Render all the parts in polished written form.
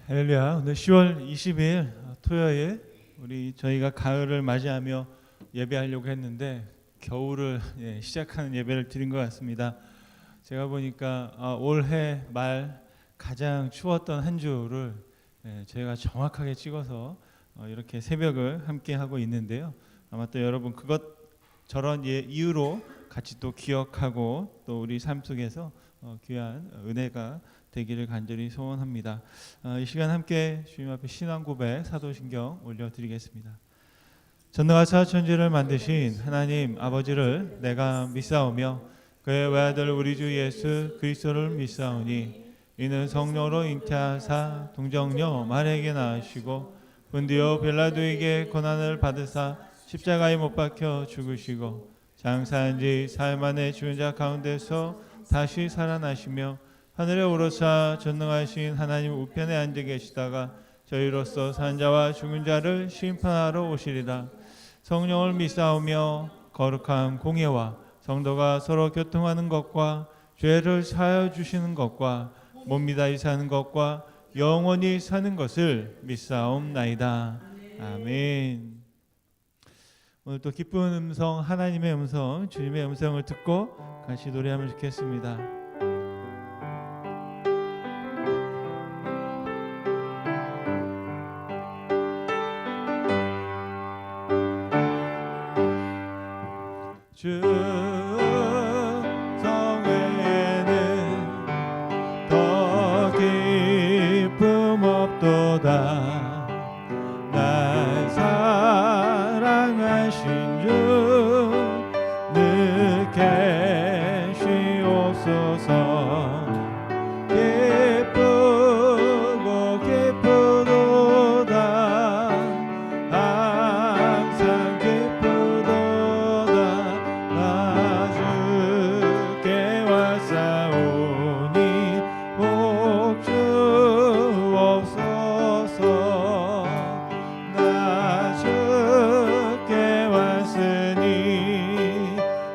할렐루야. 오늘 10월 20일 토요일 저희가 가을을 맞이하며 예배하려고 했는데 겨울을 시작하는 예배를 드린 것 같습니다. 제가 보니까 올해 말 가장 추웠던 한 주를 저희가 정확하게 찍어서 이렇게 새벽을 함께 하고 있는데요. 아마 또 여러분 저런 이유로 같이 또 기억하고 또 우리 삶 속에서 귀한 은혜가 되기를 간절히 소원합니다. 이 시간 함께 주님 앞에 신앙 고백 사도신경 올려드리겠습니다. 전능하사 천지를 만드신 하나님 아버지를 내가 믿사오며 그의 외아들 우리 주 예수 그리스도를 믿사오니 이는 성령으로 잉태하사 동정녀 마리아에게 낳으시고 본디오 빌라도에게 고난을 받으사 십자가에 못 박혀 죽으시고 장사한 지 사흘 만에 죽은 자 가운데서 다시 살아나시며 하늘에 오르사 전능하신 하나님 우편에 앉아 계시다가 저희로서 산 자와 죽은 자를 심판하러 오시리라. 성령을 믿사오며 거룩한 공예와 성도가 서로 교통하는 것과 죄를 사하여 주시는 것과 몸이다 사는 것과 영원히 사는 것을 믿사옵나이다. 아멘. 오늘 또 기쁜 음성, 하나님의 음성, 주님의 음성을 듣고 같이 노래하면 좋겠습니다. 주 성회에는 더 기쁨 없도다. 날 사랑하신 주 늘 계시옵소서. 기쁘고 기쁘도다. 항상 기쁘도다. 나 주께 왔사오니 복 주옵소서. 나 주께 왔으니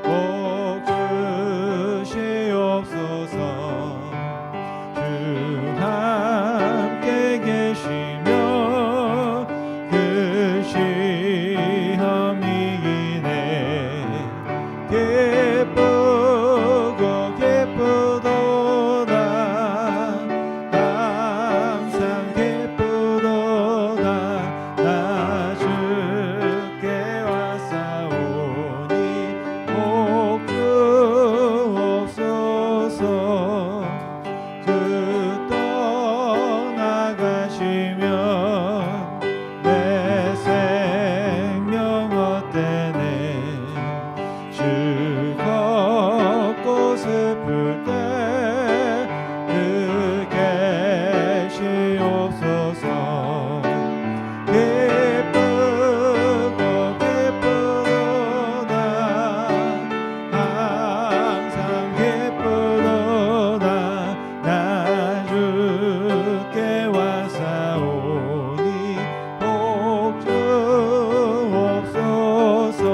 복 주시옵소서. 주 함께 계시며 그 시험이 이네 기쁘고 기쁘도다. 항상 기쁘도다. 나 주께 왔사오니 복 주옵소서. 주 떠나가시면 내 생명 헛되네. 주 걷고 슬플 때 그 계시옵소서. 기쁘고 기쁘도다. 항상 기쁘도다. 나 주께 왔사오니 복 주옵소서.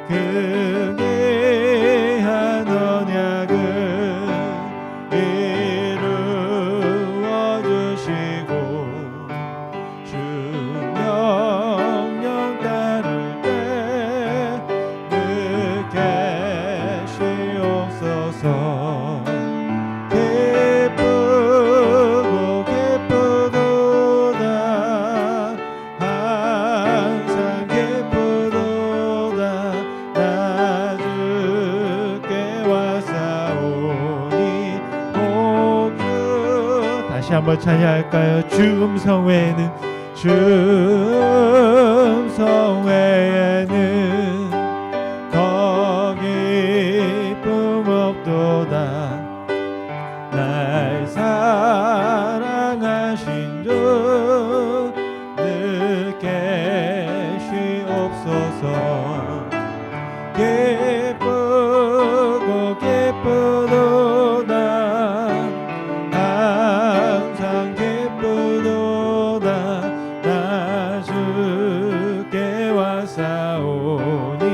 그 귀한 언약을 이루어 주시고 주 명령 따를 때 늘 계시옵소서. 기쁘고 기쁘도다. 항상 기쁘도다. 나 주께 왔사오니 복 주. 다시 한번 찬양할까요? 주 음성 외에는 주 음성 외에는 더 기쁨 없도다. 날 사랑하신 주 늘 계시옵소서. 기쁘고 기쁘도다. 항상 기쁘도다. 나 주께 왔사오니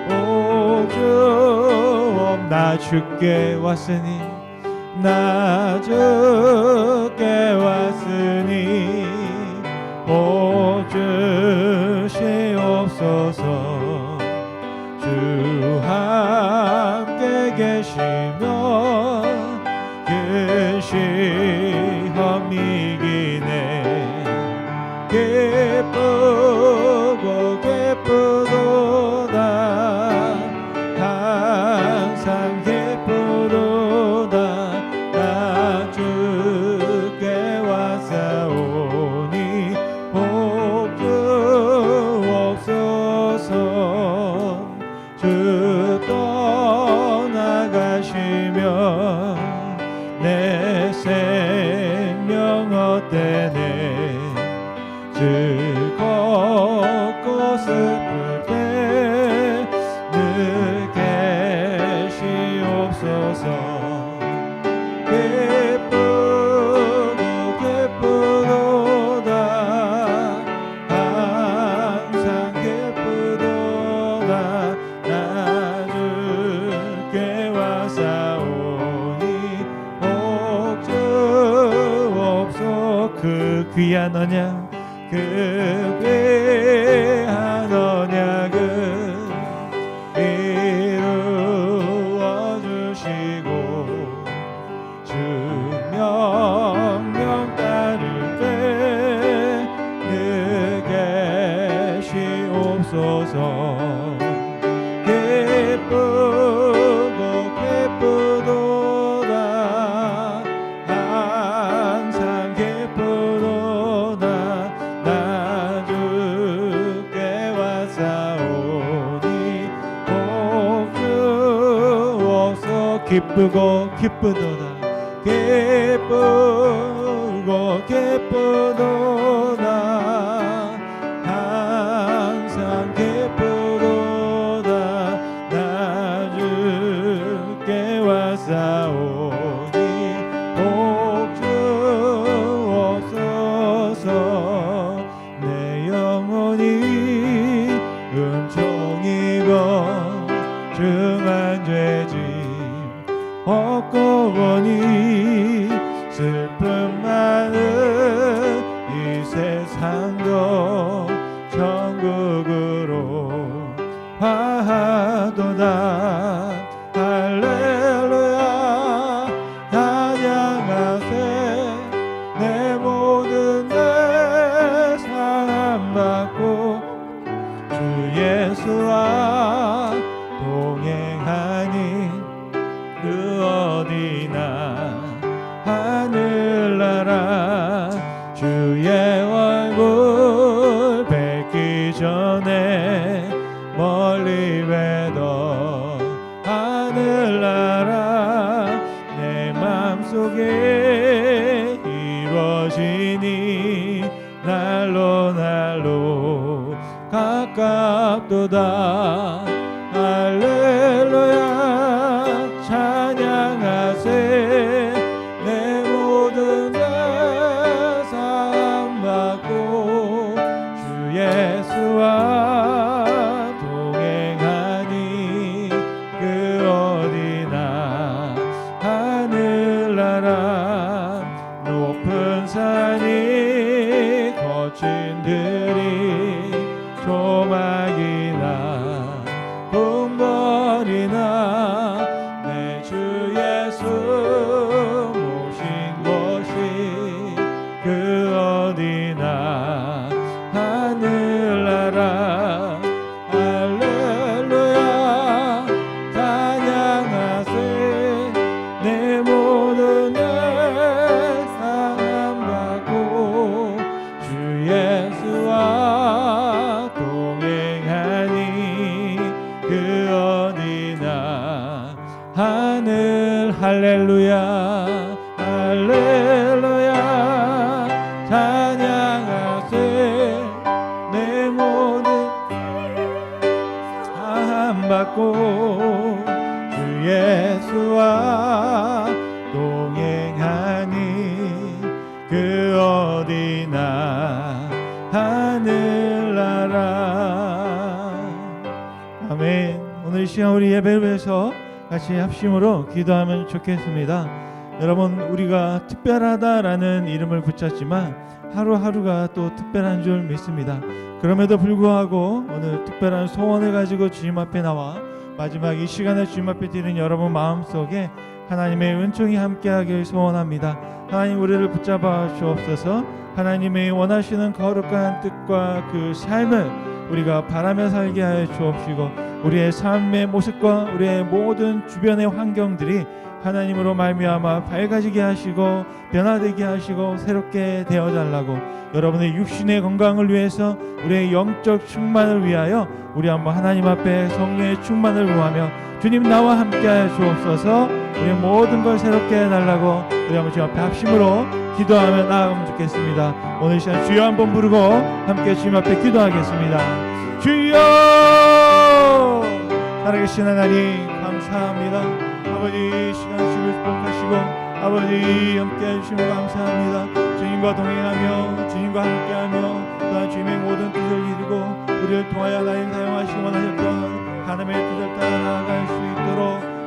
복 주옵. 나 주께 왔으니 나 주께 왔으니 복 주시옵소서. 주 함께 계시며 그 시험 이기네. 기쁘고 기쁘도다. 항상 기쁘도다. 나 주께 왔사오니 복 주옵소서. 주 떠나가시며 내 생명 헛되네. 즐겁고 슬플 때 늘 계시옵소서. 기쁘고 기쁘도다. 항상 기쁘도다. 나 주께 왔사오니 복 주옵소서. 그 귀한 언약, 그 귀한 언약을 이루어 주시고 주 명령 따를 때 늘 계시옵소서. 기쁘고 기쁘도다. 항상 기쁘도다. 나 주께 왔사오니 복 주옵소서. 기쁘고 기쁘도다. 기쁘고 기쁘도다. 항상 기쁘도다. 나 주께 왔사오니 복 주옵소서. 내 영혼이 은총이고 중한 죄짐 얻고 보니 슬픔 많은 이 세상도 천국으로 화하도다. 할렐루야 찬양하세. 내 모든 내 사랑받고 주 예수와 동행하니 그 어디나 하늘나라. 주의 얼굴 뵙기 전에 멀리 뵈던 하늘나라. 내 맘속에 이루어지니 날로 날로 가깝도다. 할렐루야 찬양하세. 내 모든 죄 사함받고 주 예수와 동행하니 그 어디나 하늘나라. 높은 산이 거친 들이 조막이나 궁궐이나 내 주 예수 모신 곳이 그 어디나 하늘나라. 할렐루야 찬양하세. 내 모든 내 사랑받고 주 예수와 동행하니 그 어디나 하늘. 할렐루야 할렐루야 찬양하세. 내 모든 사함받고 주 예수와 동행하니 그 어디나 하늘나라. 아멘. 오늘 이 시간 우리 예배를 위해서 같이 합심으로 기도하면 좋겠습니다. 여러분, 우리가 특별하다라는 이름을 붙였지만 하루하루가 또 특별한 줄 믿습니다. 그럼에도 불구하고 오늘 특별한 소원을 가지고 주님 앞에 나와 마지막 이 시간을 주님 앞에 드리는 여러분 마음속에 하나님의 은총이 함께하길 소원합니다. 하나님, 우리를 붙잡아 주옵소서. 하나님의 원하시는 거룩한 뜻과 그 삶을 우리가 바라며 살게 하여 주옵시고, 우리의 삶의 모습과 우리의 모든 주변의 환경들이 하나님으로 말미암아 밝아지게 하시고 변화되게 하시고 새롭게 되어달라고, 여러분의 육신의 건강을 위해서 우리의 영적 충만을 위하여 우리 한번 하나님 앞에 성령의 충만을 구하며 주님 나와 함께하여 주옵소서. 우리의 모든 걸 새롭게 해달라고 우리 한번 주님 앞에 합심으로 기도하며 나아가면 좋겠습니다. 오늘 이 시간 주여 한번 부르고 함께 주님 앞에 기도하겠습니다. 주여! 살아계신 하나님 감사합니다. 아버지, 시간 주를 축복하시고 아버지 함께 해주시면 감사합니다. 주님과 동행하며 주님과 함께하며 또한 주님의 모든 뜻을 이루고 우리를 통하여 하나님 사용하시고 원하셨던 하나님의 뜻을 따라 나아갈 수 있도록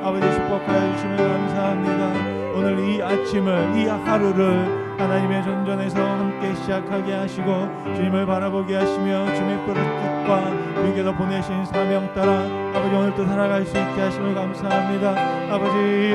아버지 축복하여 주시면 감사합니다. 오늘 이 아침을, 이 하루를 하나님의 전전에서 함께 시작하게 하시고 주님을 바라보게 하시며 주님의 뜻과 주님께서 보내신 사명 따라 아버지 오늘도 살아갈 수 있게 하심을 감사합니다. 아버지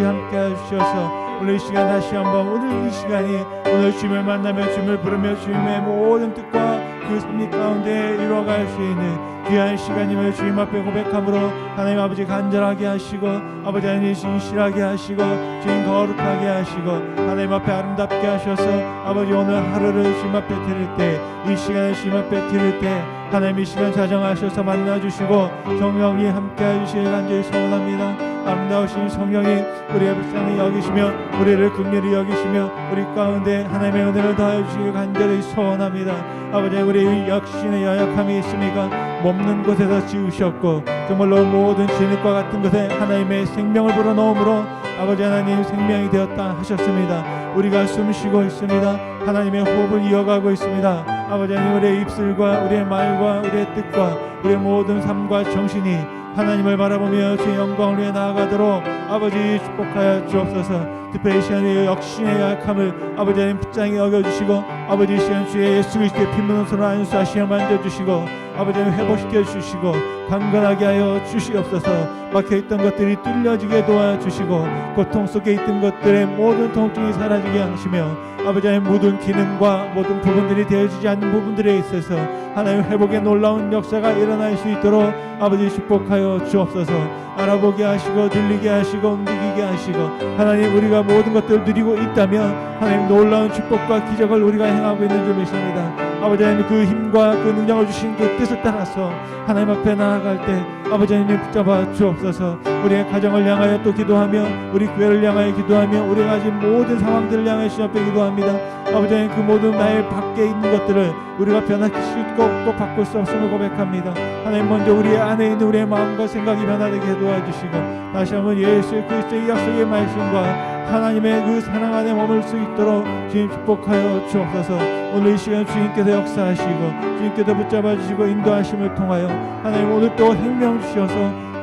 함께 해주셔서 오늘 이 시간 다시 한번 오늘 이 시간이 오늘 주님을 만나며 주님을 부르며 주님의 모든 뜻과 그 섭리 가운데 이루어갈 수 있는 귀한 시간임을 주님 앞에 고백함으로 하나님 아버지 간절하게 하시고 아버지 하나님 신실하게 하시고 주님 거룩하게 하시고 하나님 앞에 아름답게 하셔서 아버지 오늘 하루를 주님 앞에 드릴 때, 이 시간을 주님 앞에 드릴 때 하나님 이 시간 자정하셔서 만나주시고 성령이 함께 해주시길 간절히 소원합니다. 아름다우신 성령이 우리의 불쌍히 여기시며 우리를 긍휼히 여기시며 우리 가운데 하나님의 은혜를 더해 주시길 간절히 소원합니다. 아버지, 우리 역신의 연약함이 있으니까 몸는 곳에서 지으셨고 정말로 모든 진흙과 같은 것에 하나님의 생명을 불어넣음으로 아버지 하나님 생명이 되었다 하셨습니다. 우리가 숨쉬고 있습니다. 하나님의 호흡을 이어가고 있습니다. 아버지 하나님, 우리의 입술과 우리의 말과 우리의 뜻과 우리의 모든 삶과 정신이 하나님을 바라보며 주의 영광을 위해 나아가도록 아버지 축복하여 주옵소서. 특별히 이 시간에 역신의 약함을 아버지 하나님 붙장히 여겨주시고 아버지 이 시간 주의 예수 그리스도의 피문으로 안수하시며 만져주시고 아버지 하나님 회복시켜 주시고 강건하게 하여 주시옵소서. 막혀있던 것들이 뚫려지게 도와주시고 고통 속에 있던 것들의 모든 통증이 사라지게 하시며 아버지 하나님 모든 기능과 모든 부분들이 되어지지 않는 부분들에 있어서 하나님 회복의 놀라운 역사가 일어날 수 있도록 아버지 축복하여 주옵소서. 알아보게 하시고 들리게 하시고 움직이게 하시고 하나님, 우리가 모든 것들을 누리고 있다면 하나님 놀라운 축복과 기적을 우리가 행하고 있는 줄 믿습니다. 아버지 하나님, 그 힘과 그 능력을 주신 그 뜻을 따라서 하나님 앞에 나아갈 때 아버지 하나님 붙잡아 주옵소서. 우리의 가정을 향하여 또 기도하며 우리 교회를 향하여 기도하며 우리가 가진 모든 상황들을 향해 주님 앞에 기도합니다. 아버지 하나님, 그 모든 나의 밖에 있는 것들을 우리가 변화시킬 수 없고 바꿀 수 없음을 고백합니다. 하나님, 먼저 우리 안에 있는 우리의 마음과 생각이 변화되게 도와주시고 다시 한번 예수 그리스도의 약속의 말씀과 하나님의 그 사랑 안에 머물 수 있도록 주님 축복하여 주옵소서. 오늘 이 시간 주님께서 역사하시고 주님께서 붙잡아 주시고 인도하심을 통하여 하나님 오늘 또 생명 주셔서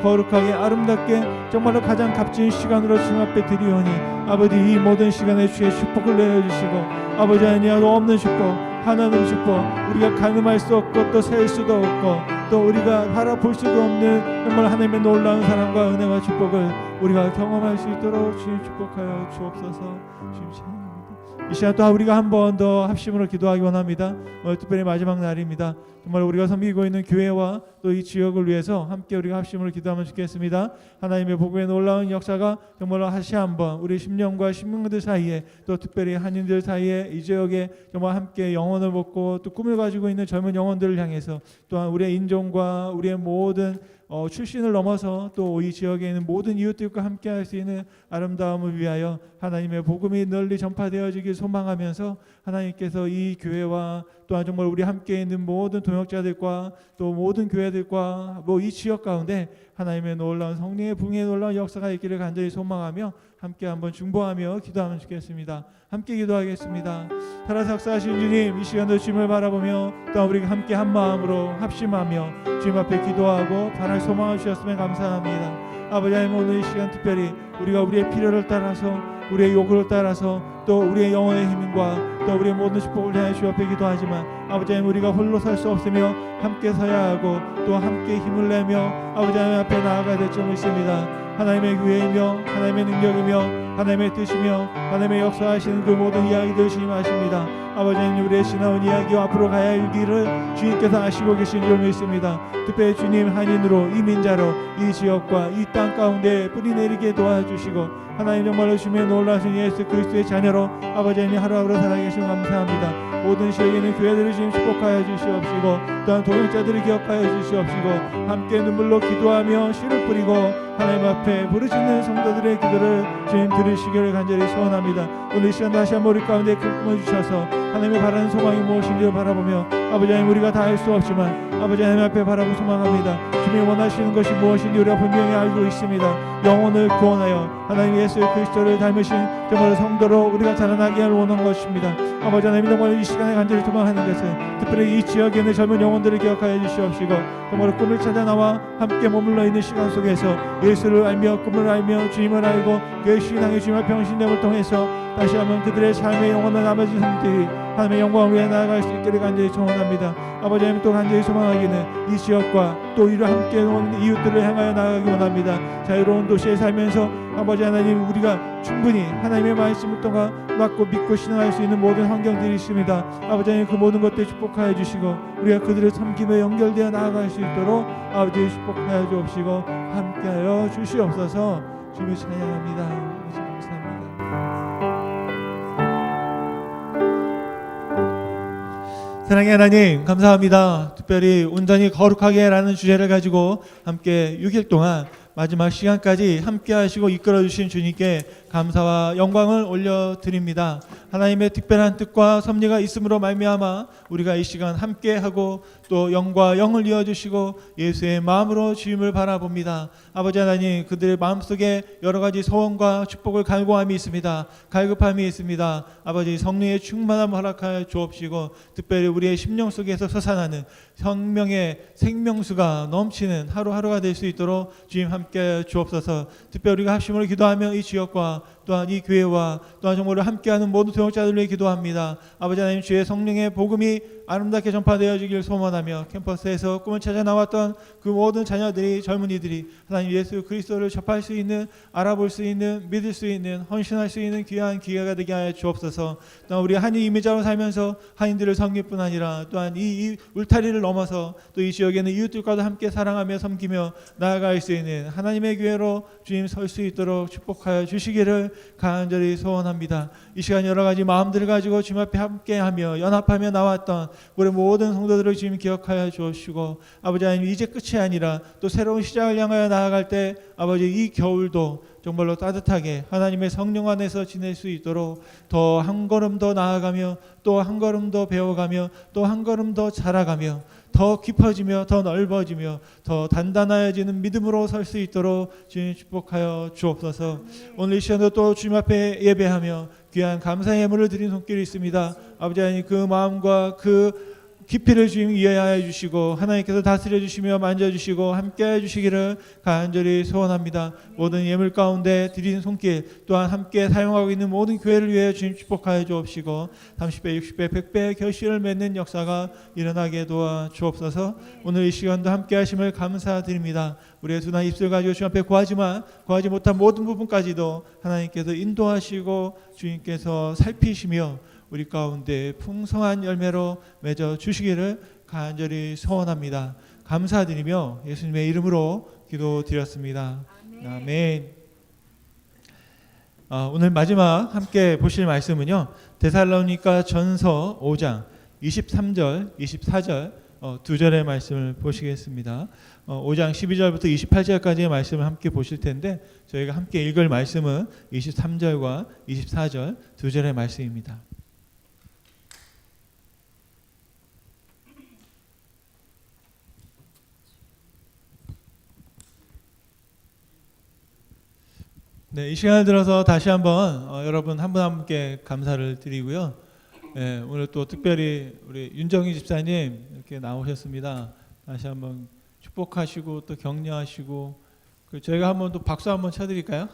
거룩하게 아름답게 정말로 가장 값진 시간으로 주님 앞에 드리오니 아버지, 이 모든 시간에 주의 축복을 내려주시고 아버지 하나님, 없는 축복, 하나님 축복, 우리가 가늠할 수 없고 또 셀 수도 없고 또 우리가 바라볼 수도 없는 정말 하나님의 놀라운 사랑과 은혜와 축복을 우리가 경험할 수 있도록 주님 축복하여 주옵소서. 주님 찬양합니다. 이 시간 또 우리가 한 번 더 합심으로 기도하기 원합니다. 오늘 특별히 마지막 날입니다. 정말 우리가 섬기고 있는 교회와 또 이 지역을 위해서 함께 우리가 합심으로 기도하면 좋겠습니다. 하나님의 복음의 놀라운 역사가 정말로 다시 한번 우리 심령과 신명들 사이에 또 특별히 한인들 사이에 이 지역에 정말 함께 영혼을 먹고 또 꿈을 가지고 있는 젊은 영혼들을 향해서 또한 우리의 인종과 우리의 모든 출신을 넘어서 또 이 지역에 있는 모든 이웃들과 함께 할 수 있는 아름다움을 위하여 하나님의 복음이 널리 전파되어지길 소망하면서 하나님께서 이 교회와 또한 정말 우리 함께 있는 모든 동역자들과 또 모든 교회들과 이 지역 가운데 하나님의 놀라운 성령의 붕의 놀라운 역사가 있기를 간절히 소망하며 함께 한번 중보하며 기도하면 좋겠습니다. 함께 기도하겠습니다. 살아서 역사하신 주님, 이 시간도 주님을 바라보며 또 우리가 함께 한 마음으로 합심하며 주님 앞에 기도하고 바랄 소망을 주셨으면 감사합니다. 아버지 하나님, 오늘 이 시간 특별히 우리가 우리의 필요를 따라서 우리의 요구를 따라서 또 우리의 영혼의 힘과 또 우리의 모든 축복을 향해 주 앞에 기도하지만 아버지 하나님 우리가 홀로 설 수 없으며 함께 서야 하고 또 함께 힘을 내며 아버지 하나님 앞에 나아가야 될 줄 믿습니다. 하나님의 교회이며 하나님의 능력이며 하나님의 뜻이며 하나님의 역사하시는 그 모든 이야기들 주님 아십니다. 아버지 하나님 우리의 지나온 이야기와 앞으로 가야 할 길을 주님께서 아시고 계신 줄 믿습니다. 특별히 주님 한인으로 이민자로 이 지역과 이 땅 가운데 뿌리내리게 도와주시고 하나님 정말로 주님의 놀라신 예수 그리스도의 자녀로 아버지 하나님 하루하루 살아계시면 감사합니다. 모든 시역에 있는 교회들을 주님 축복하여 주시옵시고 또한 동역자들을 기억하여 주시옵시고 함께 눈물로 기도하며 씨를 뿌리고 하나님 앞에 부르짖는 성도들의 기도를 주님 들으시기를 간절히 소원합니다. 오늘 이 시간 다시 한번 우리 가운데 큰 꿈을 주셔서 하나님의 바라는 소망이 무엇인지를 바라보며 아버지 하나님 우리가 다 할 수 없지만 아버지 하나님 앞에 바라고 소망합니다. 주님이 원하시는 것이 무엇인지 우리가 분명히 알고 있습니다. 영혼을 구원하여 하나님 예수 그리스도를 닮으신 정말 성도로 우리가 자라나게 할 원하는 것입니다. 아버지 하나님 정말 이 시간에 간절히 소망하는 것은 특별히 이 지역에 있는 젊은 영혼들을 기억하여 주시옵시고 정말 꿈을 찾아 나와 함께 머물러 있는 시간 속에서 예수를 알며 꿈을 알며 주님을 알고 그 신앙의 주님의 병신됨을 통해서 다시 한번 그들의 삶의 영원한 아버지 성들이 하나님의 영광을 위해 나아갈 수 있기를 간절히 소원합니다. 아버지 하나님 또 간절히 소망하기는 이 지역과 또 이를 함께 온 이웃들을 향하여 나아가기 원합니다. 자유로운 도시에 살면서 아버지 하나님 우리가 충분히 하나님의 말씀을 통해 맞고 믿고 신앙할 수 있는 모든 환경들이 있습니다. 아버지 하나님 그 모든 것들 축복하여 주시고 우리가 그들의 섬김에 연결되어 나아갈 수 있도록 아버지 축복하여 주옵시고 함께하여 주시옵소서. 주님을 찬양합니다. 감사합니다. 사랑의 하나님 감사합니다. 특별히 온전히 거룩하게 라는 주제를 가지고 함께 6일 동안 마지막 시간까지 함께 하시고 이끌어 주신 주님께 감사와 영광을 올려드립니다. 하나님의 특별한 뜻과 섭리가 있음으로 말미암아 우리가 이 시간 함께 하고 또 영과 영을 이어주시고 예수의 마음으로 주님을 바라봅니다. 아버지 하나님 그들의 마음속에 여러 가지 소원과 축복을 갈구함이 있습니다. 갈급함이 있습니다. 아버지 성령의 충만함 허락하여 주옵시고 특별히 우리의 심령 속에서 솟아나는 성령의 생명수가 넘치는 하루하루가 될 수 있도록 주님 함께 주옵소서. 특별히 우리가 합심으로 기도하며 이 지역과 또한 이 교회와 또한 정말로 함께하는 모든 동역자들을 위해 기도합니다. 아버지 하나님 주의 성령의 복음이 아름답게 전파되어지길 소원하며 캠퍼스에서 꿈을 찾아 나왔던 그 모든 자녀들이 젊은이들이 하나님 예수 그리스도를 접할 수 있는 알아볼 수 있는 믿을 수 있는 헌신할 수 있는 귀한 기회가 되게 하여 주옵소서. 또한 우리 한인 이민자로 살면서 한인들을 섬길 뿐 아니라 또한 이 울타리를 넘어서 또 이 지역에는 이웃들과도 함께 사랑하며 섬기며 나아갈 수 있는 하나님의 교회로 주님 설 수 있도록 축복하여 주시기를 간절히 소원합니다. 이 시간 여러 가지 마음들을 가지고 주님 앞에 함께하며 연합하며 나왔던 우리 모든 성도들을 주님 기억하여 주옵시고 아버지 하나님 이제 끝이 아니라 또 새로운 시작을 향하여 나아갈 때 아버지 이 겨울도 정말로 따뜻하게 하나님의 성령 안에서 지낼 수 있도록 더 한 걸음 더 나아가며 또 한 걸음 더 배워가며 또 한 걸음 더 자라가며 더 깊어지며 더 넓어지며 더 단단해지는 믿음으로 설 수 있도록 주님 축복하여 주옵소서. 오늘 이 시간도 또 주님 앞에 예배하며 귀한 감사의 예물을 드린 손길이 있습니다. 아버지 하나님 그 마음과 그 깊이를 주님 이해하여 주시고 하나님께서 다스려 주시며 만져주시고 함께해 주시기를 간절히 소원합니다. 모든 예물 가운데 드린 손길 또한 함께 사용하고 있는 모든 교회를 위해 주님 축복하여 주옵시고 30배 60배 100배 결실을 맺는 역사가 일어나게 도와 주옵소서. 오늘 이 시간도 함께 하심을 감사드립니다. 우리의 둔한 입술 가지고 주님 앞에 구하지만 구하지 못한 모든 부분까지도 하나님께서 인도하시고 주님께서 살피시며 우리 가운데 풍성한 열매로 맺어 주시기를 간절히 소원합니다. 감사드리며 예수님의 이름으로 기도드렸습니다. 아멘. 오늘 마지막 함께 보실 말씀은요. 데살로니가 전서 5장 23절 24절 두 절의 말씀을 보시겠습니다. 5장 12절부터 28절까지의 말씀을 함께 보실 텐데 저희가 함께 읽을 말씀은 23절과 24절 두 절의 말씀입니다. 네, 이 시간을 들어서 다시 한번 여러분 한 분 한 분께 감사를 드리고요. 오늘 또 특별히 우리 윤정희 집사님 이렇게 나오셨습니다. 다시 한번 축복하시고 또 격려하시고 저희가 한번 또 박수 한번 쳐드릴까요?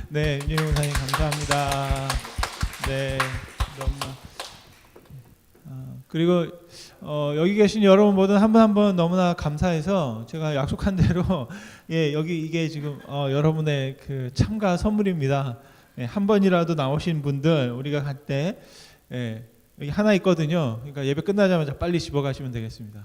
네, 윤희 목사님 감사합니다. 네, 너무. 그리고 여기 계신 여러분 모두 한 분 한 분 너무나 감사해서 제가 약속한 대로 예, 여기 이게 지금 여러분의 그 참가 선물입니다. 예, 한 번이라도 나오신 분들 우리가 갈 때 예, 여기 하나 있거든요. 그러니까 예배 끝나자마자 빨리 집어 가시면 되겠습니다.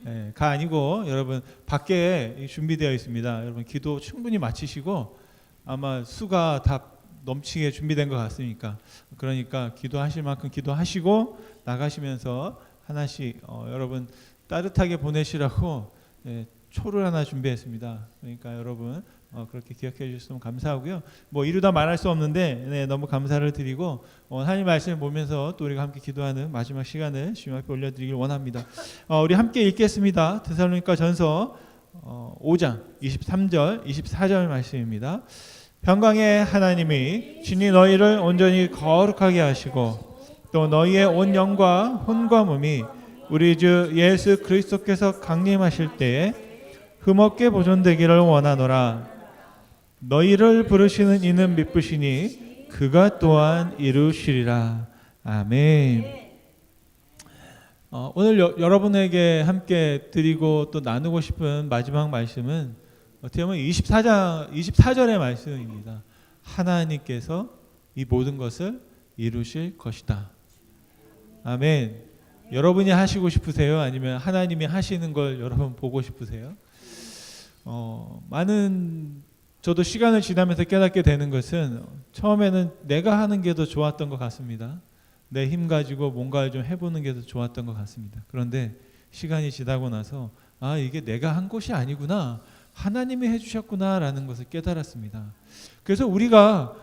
예, 가 아니고 여러분 밖에 준비되어 있습니다. 여러분 기도 충분히 마치시고 아마 수가 다 넘치게 준비된 것 같으니까 그러니까 기도하실 만큼 기도하시고 나가시면서 하나씩 여러분 따뜻하게 보내시라고 예, 초를 하나 준비했습니다. 그러니까 여러분 그렇게 기억해 주셨으면 감사하고요. 뭐 이루다 말할 수 없는데 네, 너무 감사를 드리고 하나님 말씀을 보면서 또 우리가 함께 기도하는 마지막 시간을 주님 앞에 올려드리길 원합니다. 우리 함께 읽겠습니다. 데살로니가 전서 5장 23절 24절 말씀입니다. 평강의 하나님이 친히 너희를 온전히 거룩하게 하시고 또 너희의 온 영과 혼과 몸이 우리 주 예수 그리스도께서 강림하실 때에 흠없게 보존되기를 원하노라. 너희를 부르시는 이는 미쁘시니 그가 또한 이루시리라. 아멘. 오늘 여러분에게 함께 드리고 또 나누고 싶은 마지막 말씀은 어떻게 보면 24절의 말씀입니다. 하나님께서 이 모든 것을 이루실 것이다. 아멘. 여러분이 하시고 싶으세요? 아니면 하나님이 하시는 걸 여러분 보고 싶으세요? 저도 시간을 지나면서 깨닫게 되는 것은 처음에는 내가 하는 게 더 좋았던 것 같습니다. 내 힘 가지고 뭔가를 좀 해보는 게 더 좋았던 것 같습니다. 그런데 시간이 지나고 나서 이게 내가 한 것이 아니구나. 하나님이 해주셨구나라는 것을 깨달았습니다. 그래서 우리가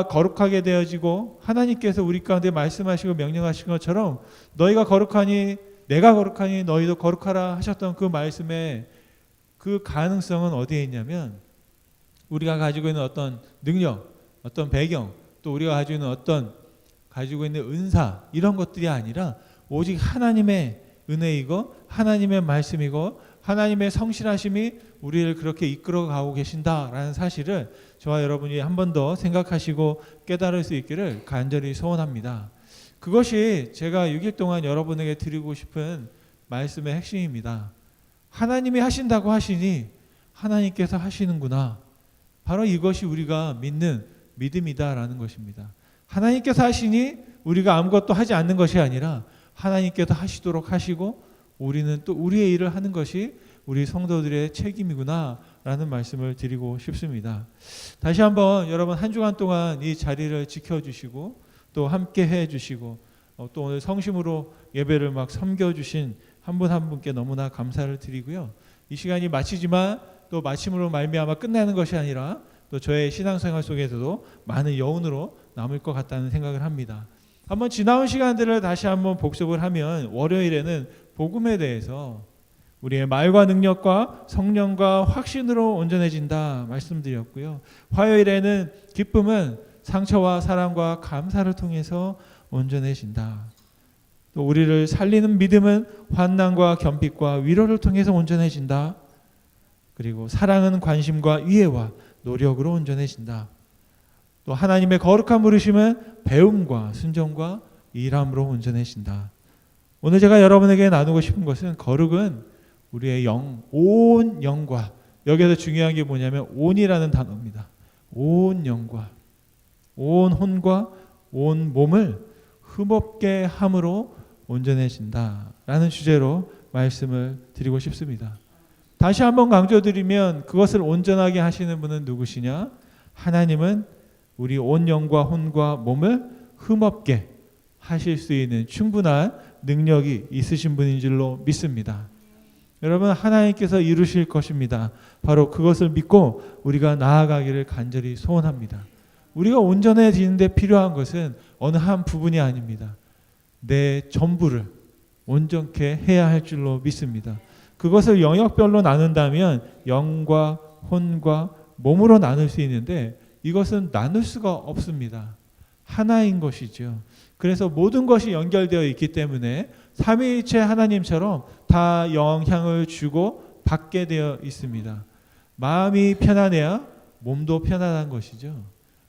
거룩하게 되어지고 하나님께서 우리 가운데 말씀하시고 명령하신 것처럼 너희가 거룩하니 내가 거룩하니 너희도 거룩하라 하셨던 그 말씀에 그 가능성은 어디에 있냐면 우리가 가지고 있는 어떤 능력, 어떤 배경, 또 우리가 가지고 있는 은사 이런 것들이 아니라 오직 하나님의 은혜이고 하나님의 말씀이고 하나님의 성실하심이 우리를 그렇게 이끌어가고 계신다라는 사실을 저와 여러분이 한 번 더 생각하시고 깨달을 수 있기를 간절히 소원합니다. 그것이 제가 6일 동안 여러분에게 드리고 싶은 말씀의 핵심입니다. 하나님이 하신다고 하시니 하나님께서 하시는구나. 바로 이것이 우리가 믿는 믿음이다라는 것입니다. 하나님께서 하시니 우리가 아무것도 하지 않는 것이 아니라 하나님께서 하시도록 하시고 우리는 또 우리의 일을 하는 것이 우리 성도들의 책임이구나 라는 말씀을 드리고 싶습니다. 다시 한번 여러분 한 주간 동안 이 자리를 지켜주시고 또 함께 해주시고 또 오늘 성심으로 예배를 막 섬겨주신 한 분 한 분께 너무나 감사를 드리고요. 이 시간이 마치지만 또 마침으로 말미암아 끝나는 것이 아니라 또 저의 신앙생활 속에서도 많은 여운으로 남을 것 같다는 생각을 합니다. 한번 지나온 시간들을 다시 한번 복습을 하면 월요일에는 복음에 대해서 우리의 말과 능력과 성령과 확신으로 온전해진다 말씀드렸고요. 화요일에는 기쁨은 상처와 사랑과 감사를 통해서 온전해진다. 또 우리를 살리는 믿음은 환난과 겸핍과 위로를 통해서 온전해진다. 그리고 사랑은 관심과 이해와 노력으로 온전해진다. 또 하나님의 거룩한 부르심은 배움과 순종과 일함으로 온전해진다. 오늘 제가 여러분에게 나누고 싶은 것은 거룩은 우리의 온 영과 여기서 중요한 게 뭐냐면 온이라는 단어입니다. 온 영과 온 혼과 온 몸을 흠없게 함으로 온전해진다라는 주제로 말씀을 드리고 싶습니다. 다시 한번 강조드리면 그것을 온전하게 하시는 분은 누구시냐? 하나님은 우리 온 영과 혼과 몸을 흠없게 하실 수 있는 충분한 능력이 있으신 분인 줄로 믿습니다. 여러분 하나님께서 이루실 것입니다. 바로 그것을 믿고 우리가 나아가기를 간절히 소원합니다. 우리가 온전해지는 데 필요한 것은 어느 한 부분이 아닙니다. 내 전부를 온전케 해야 할 줄로 믿습니다. 그것을 영역별로 나눈다면 영과 혼과 몸으로 나눌 수 있는데 이것은 나눌 수가 없습니다. 하나인 것이죠. 그래서 모든 것이 연결되어 있기 때문에 삼위일체 하나님처럼 다 영향을 주고 받게 되어 있습니다. 마음이 편안해야 몸도 편안한 것이죠.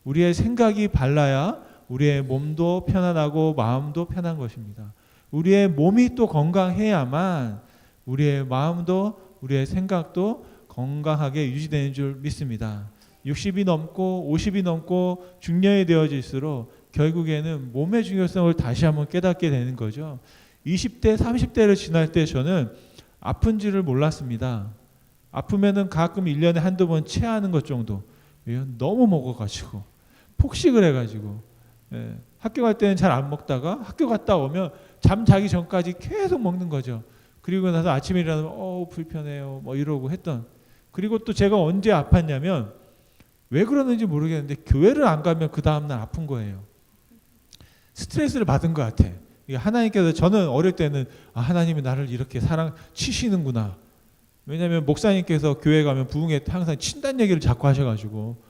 우리의 생각이 발라야 우리의 몸도 편안하고 마음도 편한 것입니다. 우리의 몸이 또 건강해야만 우리의 마음도 우리의 생각도 건강하게 유지되는 줄 믿습니다. 60이 넘고 50이 넘고 중년이 되어질수록 결국에는 몸의 중요성을 다시 한번 깨닫게 되는 거죠. 20대, 30대를 지날 때 저는 아픈지를 몰랐습니다. 아프면은 가끔 1년에 한두 번 체하는 것 정도. 너무 먹어가지고 폭식을 해가지고 학교 갈 때는 잘 안 먹다가 학교 갔다 오면 잠 자기 전까지 계속 먹는 거죠. 그리고 나서 아침에 일어나면 불편해요 뭐 이러고 했던. 그리고 또 제가 언제 아팠냐면 왜 그러는지 모르겠는데 교회를 안 가면 그 다음날 아픈 거예요. 스트레스를 받은 것 같아. 하나님께서 저는 어릴 때는 하나님이 나를 이렇게 치시는구나. 왜냐하면 목사님께서 교회 가면 부흥회 항상 친단 얘기를 자꾸 하셔가지고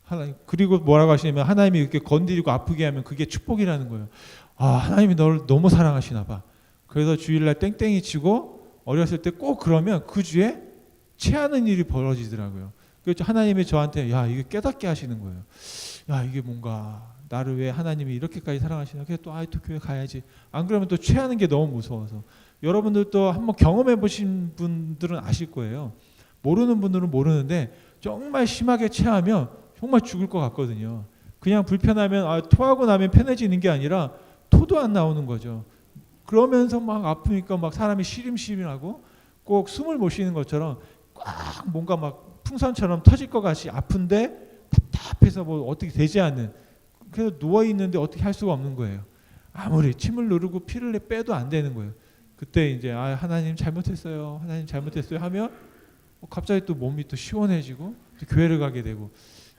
하나님 그리고 뭐라고 하시냐면 하나님이 이렇게 건드리고 아프게 하면 그게 축복이라는 거예요. 하나님이 너를 너무 사랑하시나 봐. 그래서 주일날 땡땡이 치고 어렸을 때 꼭 그러면 그 주에 체하는 일이 벌어지더라고요. 그래서 하나님이 저한테 이게 깨닫게 하시는 거예요. 이게 뭔가 나를 왜 하나님이 이렇게까지 사랑하시나. 그래서 또 교회 가야지. 안 그러면 또 체하는 게 너무 무서워서. 여러분들도 한번 경험해 보신 분들은 아실 거예요. 모르는 분들은 모르는데 정말 심하게 체하면 정말 죽을 것 같거든요. 그냥 불편하면 토하고 나면 편해지는 게 아니라 토도 안 나오는 거죠. 그러면서 막 아프니까 막 사람이 시림시림하고 꼭 숨을 못 쉬는 것처럼 꽉 뭔가 막 풍선처럼 터질 것 같이 아픈데 답답해서 뭐 어떻게 되지 않는. 그래서 누워 있는데 어떻게 할 수가 없는 거예요. 아무리 침을 누르고 피를 빼도 안 되는 거예요. 그때 이제 하나님 잘못했어요. 하나님 잘못했어요 하면 갑자기 또 몸이 또 시원해지고 또 교회를 가게 되고.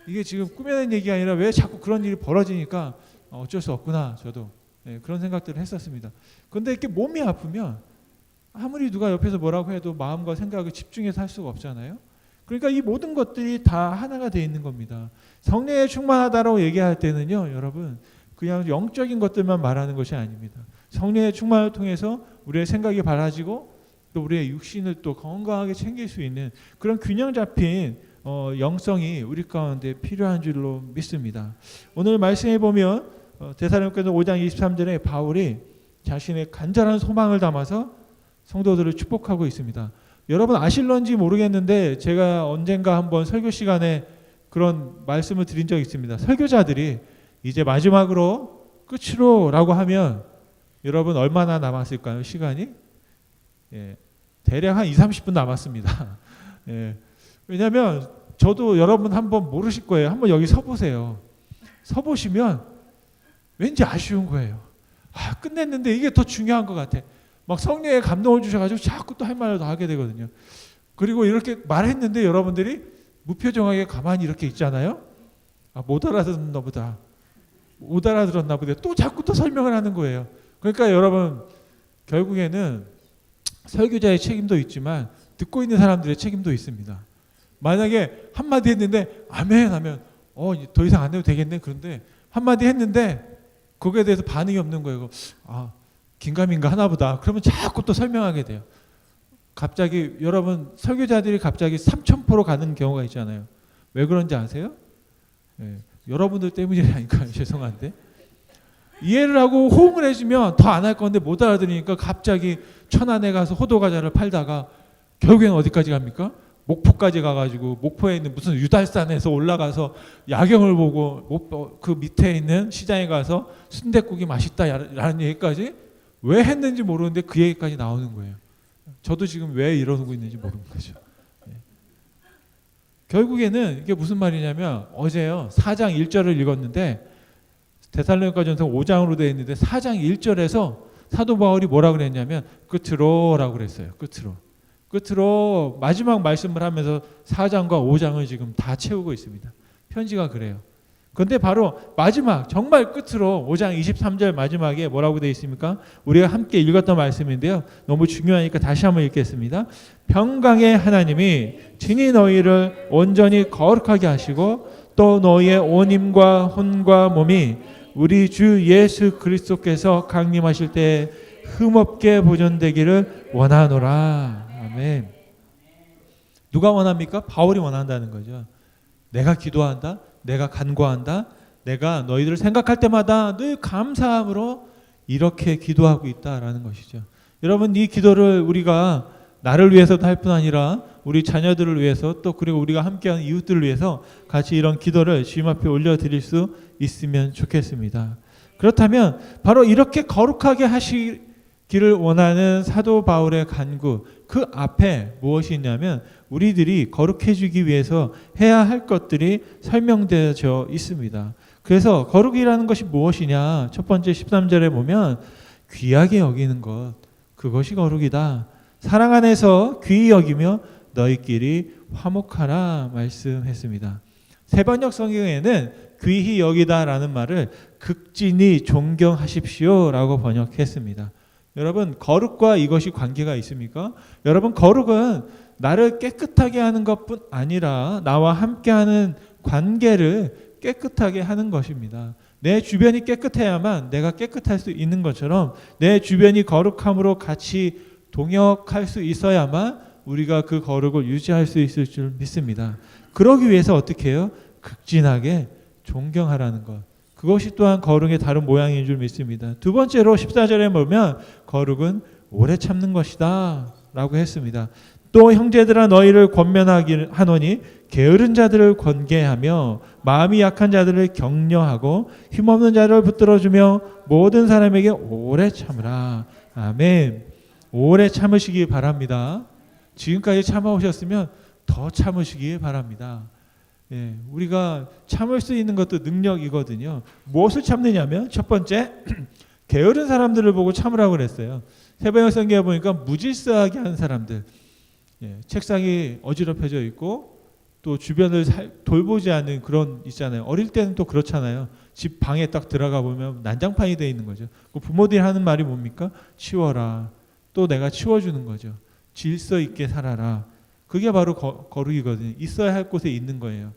이게 지금 꾸며낸 얘기가 아니라 왜 자꾸 그런 일이 벌어지니까 어쩔 수 없구나. 저도 그런 생각들을 했었습니다. 그런데 이렇게 몸이 아프면 아무리 누가 옆에서 뭐라고 해도 마음과 생각을 집중해서 할 수가 없잖아요. 그러니까 이 모든 것들이 다 하나가 되어 있는 겁니다. 성령에 충만하다라고 얘기할 때는요, 여러분 그냥 영적인 것들만 말하는 것이 아닙니다. 성령의 충만을 통해서 우리의 생각이 밝아지고 또 우리의 육신을 또 건강하게 챙길 수 있는 그런 균형 잡힌 영성이 우리 가운데 필요한 줄로 믿습니다. 오늘 말씀해 보면 데살로니가서 5장 23절에 바울이 자신의 간절한 소망을 담아서 성도들을 축복하고 있습니다. 여러분 아실런지 모르겠는데 제가 언젠가 한번 설교 시간에 그런 말씀을 드린 적이 있습니다. 설교자들이 이제 마지막으로 끝으로 라고 하면 여러분 얼마나 남았을까요? 시간이? 대략 한 20-30분 남았습니다. 왜냐하면 저도 여러분 한번 모르실 거예요. 한번 여기 서보세요. 서보시면 왠지 아쉬운 거예요. 끝냈는데 이게 더 중요한 것 같아. 막 성령의 감동을 주셔가지고 자꾸 또 할 말을 더 하게 되거든요. 그리고 이렇게 말했는데 여러분들이 무표정하게 가만히 이렇게 있잖아요. 못 알아들었나 보다. 못 알아들었나 보다. 또 자꾸 또 설명을 하는 거예요. 그러니까 여러분 결국에는 설교자의 책임도 있지만 듣고 있는 사람들의 책임도 있습니다. 만약에 한마디 했는데 아멘 하면 더 이상 안 해도 되겠네. 그런데 한마디 했는데 거기에 대해서 반응이 없는 거예요. 긴가민가 하나보다. 그러면 자꾸 또 설명하게 돼요. 갑자기 여러분 설교자들이 갑자기 3000%로 가는 경우가 있잖아요. 왜 그런지 아세요? 여러분들 때문이라니까요. 죄송한데. 이해를 하고 호응을 해주면 더 안 할 건데 못 알아들으니까 갑자기 천안에 가서 호두과자를 팔다가 결국에는 어디까지 갑니까? 목포까지 가가지고 목포에 있는 무슨 유달산에서 올라가서 야경을 보고 그 밑에 있는 시장에 가서 순댓국이 맛있다라는 얘기까지 왜 했는지 모르는데 그 얘기까지 나오는 거예요. 저도 지금 왜 이러고 있는지 모르는 거죠. 결국에는 이게 무슨 말이냐면 어제요 4장 1절을 읽었는데 데살로니가전서 5장으로 되어 있는데 4장 1절에서 사도 바울이 뭐라 그랬냐면 끝으로라고 그랬어요. 끝으로 마지막 말씀을 하면서 4장과 5장을 지금 다 채우고 있습니다. 편지가 그래요. 그런데 바로 마지막 정말 끝으로 5장 23절 마지막에 뭐라고 되어 있습니까? 우리가 함께 읽었던 말씀인데요. 너무 중요하니까 다시 한번 읽겠습니다. 평강의 하나님이 친히 너희를 온전히 거룩하게 하시고 또 너희의 온 힘과 혼과 몸이 우리 주 예수 그리스도께서 강림하실 때 흠없게 보존되기를 원하노라. 아멘. 누가 원합니까? 바울이 원한다는 거죠. 내가 기도한다. 내가 간구한다. 내가 너희들을 생각할 때마다 늘 감사함으로 이렇게 기도하고 있다라는 것이죠. 여러분, 이 기도를 우리가 나를 위해서도 할 뿐 아니라 우리 자녀들을 위해서 또 그리고 우리가 함께하는 이웃들을 위해서 같이 이런 기도를 주님 앞에 올려드릴 수 있으면 좋겠습니다. 그렇다면 바로 이렇게 거룩하게 하시기를 원하는 사도 바울의 간구, 그 앞에 무엇이 있냐면 우리들이 거룩해지기 위해서 해야 할 것들이 설명되어져 있습니다. 그래서 거룩이라는 것이 무엇이냐? 첫 번째 13절에 보면 귀하게 여기는 것, 그것이 거룩이다. 사랑 안에서 귀히 여기며 너희끼리 화목하라 말씀했습니다. 세번역 성경에는 귀히 여기다라는 말을 극진히 존경하십시오라고 번역했습니다. 여러분, 거룩과 이것이 관계가 있습니까? 여러분, 거룩은 나를 깨끗하게 하는 것뿐 아니라 나와 함께하는 관계를 깨끗하게 하는 것입니다. 내 주변이 깨끗해야만 내가 깨끗할 수 있는 것처럼 내 주변이 거룩함으로 같이 동역할 수 있어야만 우리가 그 거룩을 유지할 수 있을 줄 믿습니다. 그러기 위해서 어떻게 해요? 극진하게 존경하라는 것. 그것이 또한 거룩의 다른 모양인 줄 믿습니다. 두 번째로 14절에 보면 거룩은 오래 참는 것이다 라고 했습니다. 또 형제들아 너희를 권면하노니 게으른 자들을 권계하며 마음이 약한 자들을 격려하고 힘없는 자를 붙들어주며 모든 사람에게 오래 참으라. 아멘. 오래 참으시기 바랍니다. 지금까지 참아오셨으면 더 참으시기 바랍니다. 예, 우리가 참을 수 있는 것도 능력이거든요. 무엇을 참느냐면 첫 번째 게으른 사람들을 보고 참으라고 그랬어요. 세번역 성경에 보니까 무질서하게 하는 사람들, 예, 책상이 어지럽혀져 있고 또 주변을 돌보지 않는 그런 있잖아요. 어릴 때는 또 그렇잖아요. 집 방에 딱 들어가 보면 난장판이 돼 있는 거죠. 그 부모들이 하는 말이 뭡니까? 치워라. 또 내가 치워주는 거죠. 질서 있게 살아라. 그게 바로 거룩이거든요. 있어야 할 곳에 있는 거예요.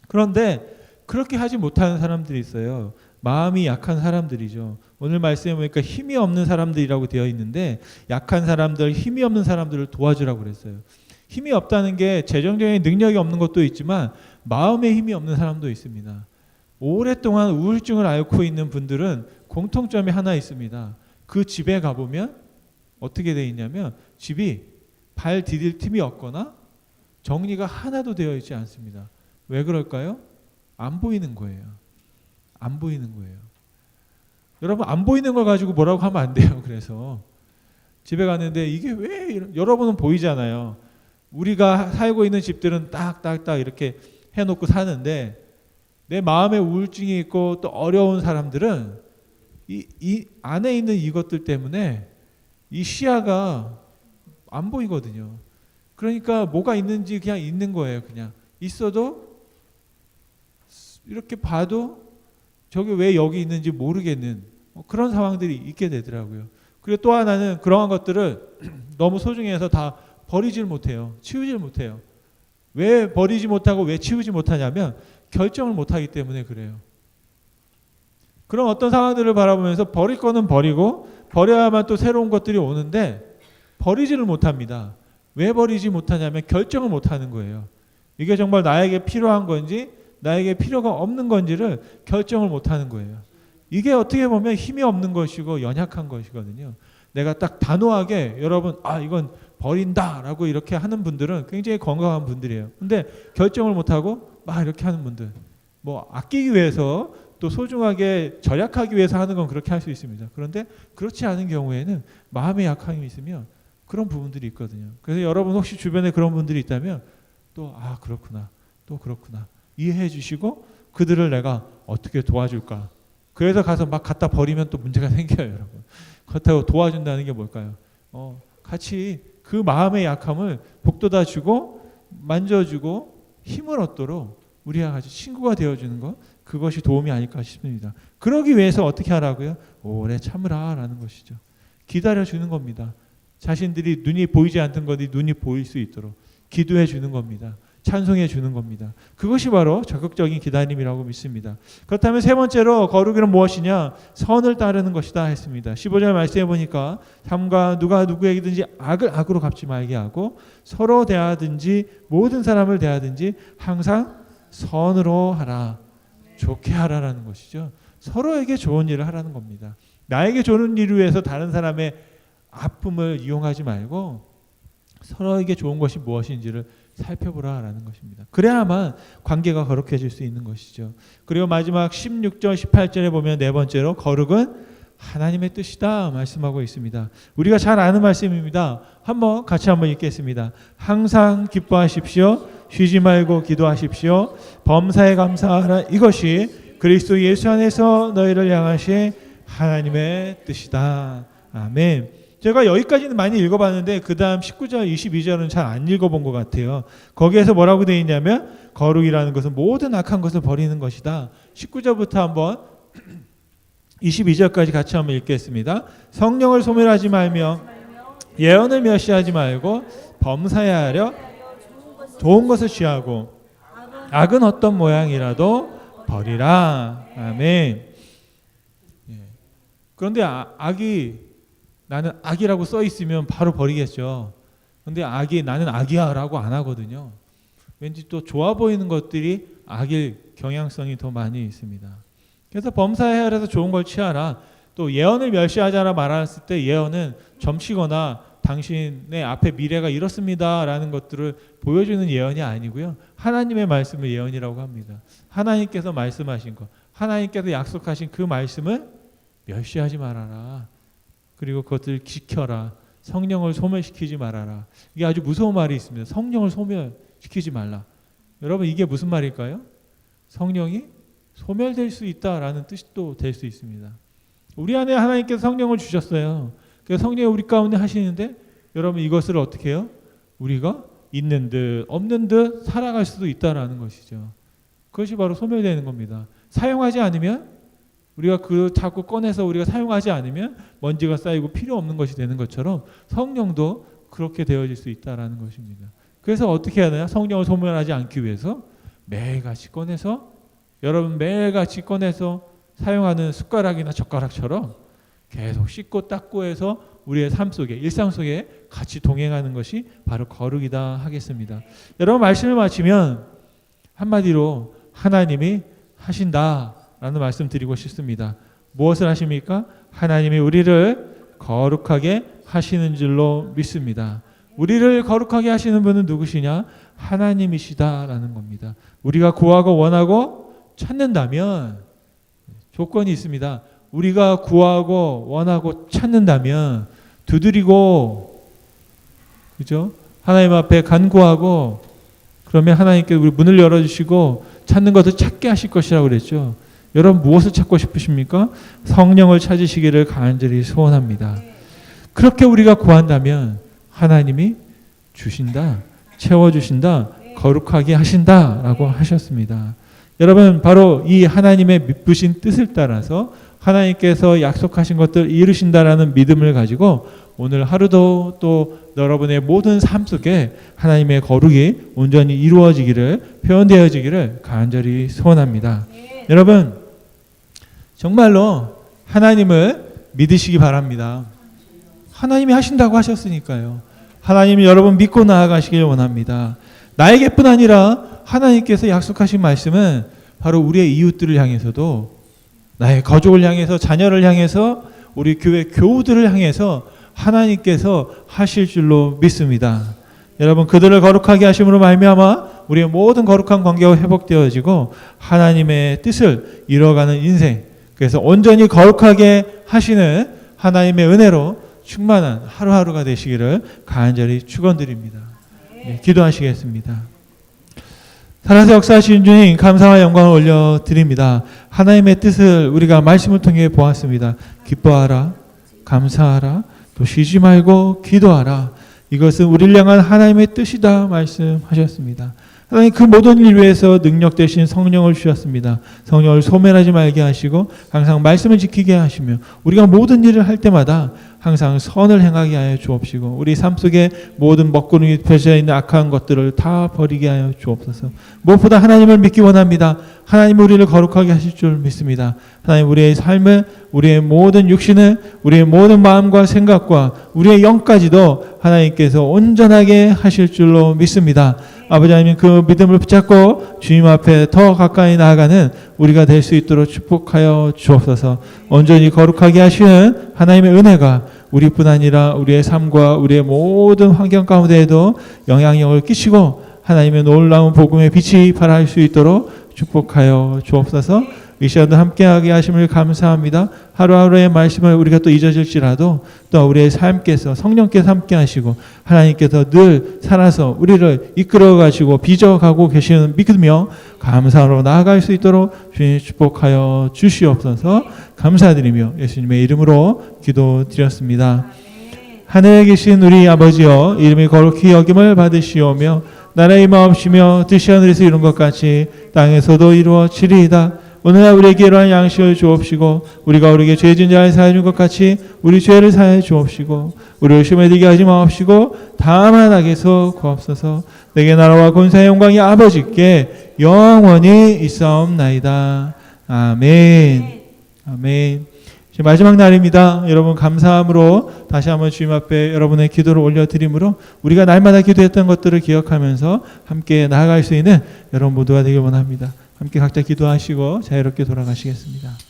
그런데 그렇게 하지 못하는 사람들이 있어요. 마음이 약한 사람들이죠. 오늘 말씀에 보니까 힘이 없는 사람들이라고 되어 있는데 약한 사람들, 힘이 없는 사람들을 도와주라고 그랬어요. 힘이 없다는 게 재정적인 능력이 없는 것도 있지만 마음에 힘이 없는 사람도 있습니다. 오랫동안 우울증을 앓고 있는 분들은 공통점이 하나 있습니다. 그 집에 가보면 어떻게 되어 있냐면 집이 발 디딜 틈이 없거나 정리가 하나도 되어 있지 않습니다. 왜 그럴까요? 안 보이는 거예요. 안 보이는 거예요. 여러분, 안 보이는 걸 가지고 뭐라고 하면 안 돼요. 그래서 집에 갔는데 이게 왜 여러분은 보이잖아요. 우리가 살고 있는 집들은 딱딱딱 이렇게 해놓고 사는데 내 마음에 우울증이 있고 또 어려운 사람들은 이 안에 있는 이것들 때문에 이 시야가 안 보이거든요. 그러니까 뭐가 있는지 그냥 있는 거예요. 그냥 있어도 이렇게 봐도 저게 왜 여기 있는지 모르겠는 그런 상황들이 있게 되더라고요. 그리고 또 하나는 그러한 것들을 너무 소중해서 다 버리질 못해요. 치우질 못해요. 왜 버리지 못하고 왜 치우지 못하냐면 결정을 못하기 때문에 그래요. 그런 어떤 상황들을 바라보면서 버릴 거는 버리고 버려야만 또 새로운 것들이 오는데 버리지를 못합니다. 왜 버리지 못하냐면 결정을 못하는 거예요. 이게 정말 나에게 필요한 건지 나에게 필요가 없는 건지를 결정을 못하는 거예요. 이게 어떻게 보면 힘이 없는 것이고 연약한 것이거든요. 내가 딱 단호하게 여러분 이건 버린다라고 이렇게 하는 분들은 굉장히 건강한 분들이에요. 근데 결정을 못하고 막 이렇게 하는 분들, 뭐 아끼기 위해서 또 소중하게 절약하기 위해서 하는 건 그렇게 할 수 있습니다. 그런데 그렇지 않은 경우에는 마음의 약함이 있으면 그런 부분들이 있거든요. 그래서 여러분 혹시 주변에 그런 분들이 있다면 또 그렇구나, 또 그렇구나 이해해 주시고 그들을 내가 어떻게 도와줄까. 그래서 가서 막 갖다 버리면 또 문제가 생겨요, 여러분. 그렇다고 도와준다는 게 뭘까요? 같이 그 마음의 약함을 복돋아 주고 만져주고 힘을 얻도록 우리와 같이 친구가 되어주는 것, 그것이 도움이 아닐까 싶습니다. 그러기 위해서 어떻게 하라고요? 오래 참으라 라는 것이죠. 기다려주는 겁니다. 자신들이 눈이 보이지 않던 것이 눈이 보일 수 있도록 기도해 주는 겁니다. 찬송해 주는 겁니다. 그것이 바로 적극적인 기다림이라고 믿습니다. 그렇다면 세 번째로 거룩이는 무엇이냐? 선을 따르는 것이다 했습니다. 15절 말씀해 보니까 삼가 누가 누구에게든지 악을 악으로 갚지 말게 하고 서로 대하든지 모든 사람을 대하든지 항상 선으로 하라. 좋게 하라라는 것이죠. 서로에게 좋은 일을 하라는 겁니다. 나에게 좋은 일을 위해서 다른 사람의 아픔을 이용하지 말고 서로에게 좋은 것이 무엇인지를 살펴보라라는 것입니다. 그래야만 관계가 거룩해질 수 있는 것이죠. 그리고 마지막 16절 18절에 보면 네 번째로 거룩은 하나님의 뜻이다 말씀하고 있습니다. 우리가 잘 아는 말씀입니다. 같이 한번 읽겠습니다. 항상 기뻐하십시오. 쉬지 말고 기도하십시오. 범사에 감사하라. 이것이 그리스도 예수 안에서 너희를 향하신 하나님의 뜻이다. 아멘. 제가 여기까지는 많이 읽어봤는데 그 다음 19절, 22절은 잘 안 읽어본 것 같아요. 거기에서 뭐라고 되어 있냐면 거룩이라는 것은 모든 악한 것을 버리는 것이다. 19절부터 한번 22절까지 같이 한번 읽겠습니다. 성령을 소멸하지 말며 예언을 멸시하지 말고 범사하여 좋은 것을 취하고 악은 어떤 모양이라도 버리라. 아멘. 그런데 악이 나는 악이라고 써 있으면 바로 버리겠죠. 근데 악이 나는 악이야 라고 안 하거든요. 왠지 또 좋아 보이는 것들이 악일 경향성이 더 많이 있습니다. 그래서 범사에 하여서 좋은 걸 취하라. 또 예언을 멸시하자라 말했을 때 예언은 점치거나 당신의 앞에 미래가 이렇습니다 라는 것들을 보여주는 예언이 아니고요. 하나님의 말씀을 예언이라고 합니다. 하나님께서 말씀하신 것, 하나님께서 약속하신 그 말씀을 멸시하지 말아라. 그리고 그것들을 지켜라. 성령을 소멸시키지 말아라. 이게 아주 무서운 말이 있습니다. 성령을 소멸시키지 말라. 여러분 이게 무슨 말일까요? 성령이 소멸될 수 있다라는 뜻도 될 수 있습니다. 우리 안에 하나님께서 성령을 주셨어요. 그래서 성령이 우리 가운데 하시는데 여러분 이것을 어떻게 해요? 우리가 있는 듯 없는 듯 살아갈 수도 있다라는 것이죠. 그것이 바로 소멸되는 겁니다. 사용하지 않으면 우리가 자꾸 꺼내서 우리가 사용하지 않으면 먼지가 쌓이고 필요 없는 것이 되는 것처럼 성령도 그렇게 되어질 수 있다라는 것입니다. 그래서 어떻게 해야 되나? 성령을 소멸하지 않기 위해서 매일같이 꺼내서 여러분 매일같이 꺼내서 사용하는 숟가락이나 젓가락처럼 계속 씻고 닦고 해서 우리의 삶 속에 일상 속에 같이 동행하는 것이 바로 거룩이다 하겠습니다. 여러분 말씀을 마치면 한마디로 하나님이 하신다 라는 말씀 드리고 싶습니다. 무엇을 하십니까? 하나님이 우리를 거룩하게 하시는 줄로 믿습니다. 우리를 거룩하게 하시는 분은 누구시냐? 하나님이시다라는 겁니다. 우리가 구하고 원하고 찾는다면 조건이 있습니다. 우리가 구하고 원하고 찾는다면 두드리고 그죠? 하나님 앞에 간구하고 그러면 하나님께서 우리 문을 열어주시고 찾는 것을 찾게 하실 것이라고 그랬죠. 여러분 무엇을 찾고 싶으십니까? 성령을 찾으시기를 간절히 소원합니다. 그렇게 우리가 구한다면 하나님이 주신다, 채워주신다, 거룩하게 하신다라고 하셨습니다. 여러분 바로 이 하나님의 미쁘신 뜻을 따라서 하나님께서 약속하신 것들 이루신다라는 믿음을 가지고 오늘 하루도 또 여러분의 모든 삶 속에 하나님의 거룩이 온전히 이루어지기를 표현되어지기를 간절히 소원합니다. 여러분 정말로 하나님을 믿으시기 바랍니다. 하나님이 하신다고 하셨으니까요. 하나님이 여러분 믿고 나아가시길 원합니다. 나에게뿐 아니라 하나님께서 약속하신 말씀은 바로 우리의 이웃들을 향해서도 나의 가족을 향해서 자녀를 향해서 우리 교회 교우들을 향해서 하나님께서 하실 줄로 믿습니다. 여러분 그들을 거룩하게 하심으로 말미암아 우리의 모든 거룩한 관계가 회복되어지고 하나님의 뜻을 이뤄가는 인생, 그래서 온전히 거룩하게 하시는 하나님의 은혜로 충만한 하루하루가 되시기를 간절히 축원드립니다. 네, 기도하시겠습니다. 살아서 역사하신 주님 감사와 영광을 올려드립니다. 하나님의 뜻을 우리가 말씀을 통해 보았습니다. 기뻐하라, 감사하라, 또 쉬지 말고 기도하라. 이것은 우리를 향한 하나님의 뜻이다 말씀하셨습니다. 하나님 그 모든 일 위해서 능력 되신 성령을 주셨습니다. 성령을 소멸하지 말게 하시고 항상 말씀을 지키게 하시며 우리가 모든 일을 할 때마다 항상 선을 행하게 하여 주옵시고 우리 삶 속에 모든 먹구름이 펴져 있는 악한 것들을 다 버리게 하여 주옵소서. 무엇보다 하나님을 믿기 원합니다. 하나님 우리를 거룩하게 하실 줄 믿습니다. 하나님 우리의 삶을, 우리의 모든 육신을, 우리의 모든 마음과 생각과 우리의 영까지도 하나님께서 온전하게 하실 줄로 믿습니다. 아버지 하나님 그 믿음을 붙잡고 주님 앞에 더 가까이 나아가는 우리가 될 수 있도록 축복하여 주옵소서. 온전히 거룩하게 하시는 하나님의 은혜가 우리뿐 아니라 우리의 삶과 우리의 모든 환경 가운데에도 영향력을 끼치고 하나님의 놀라운 복음의 빛이 발할 수 있도록 축복하여 주옵소서. 이 시간도 함께하게 하심을 감사합니다. 하루하루의 말씀을 우리가 또 잊어질지라도 또 우리의 삶께서 성령께서 함께 하시고 하나님께서 늘 살아서 우리를 이끌어 가시고 빚어가고 계시는 믿으며 감사로 나아갈 수 있도록 주님 축복하여 주시옵소서. 감사드리며 예수님의 이름으로 기도드렸습니다. 하늘에 계신 우리 아버지여, 이름이 거룩히 여김을 받으시오며 나라의 마옵시며 뜻이 하늘에서 이룬 것 같이 땅에서도 이루어지리이다. 오늘날 우리에게 이러한 양식을 주옵시고 우리가 우리에게 죄진 자를 사하여 준 것 같이 우리 죄를 사하여 주옵시고 우리를 시험에 들게 하지 마옵시고 다만 악에서 구하옵소서. 내게 나라와 권세와 영광이 아버지께 영원히 있사옵나이다. 아멘. 아멘. 지금 마지막 날입니다. 여러분 감사함으로 다시 한번 주님 앞에 여러분의 기도를 올려드리므로 우리가 날마다 기도했던 것들을 기억하면서 함께 나아갈 수 있는 여러분 모두가 되길 원합니다. 함께 각자 기도하시고 자유롭게 돌아가시겠습니다.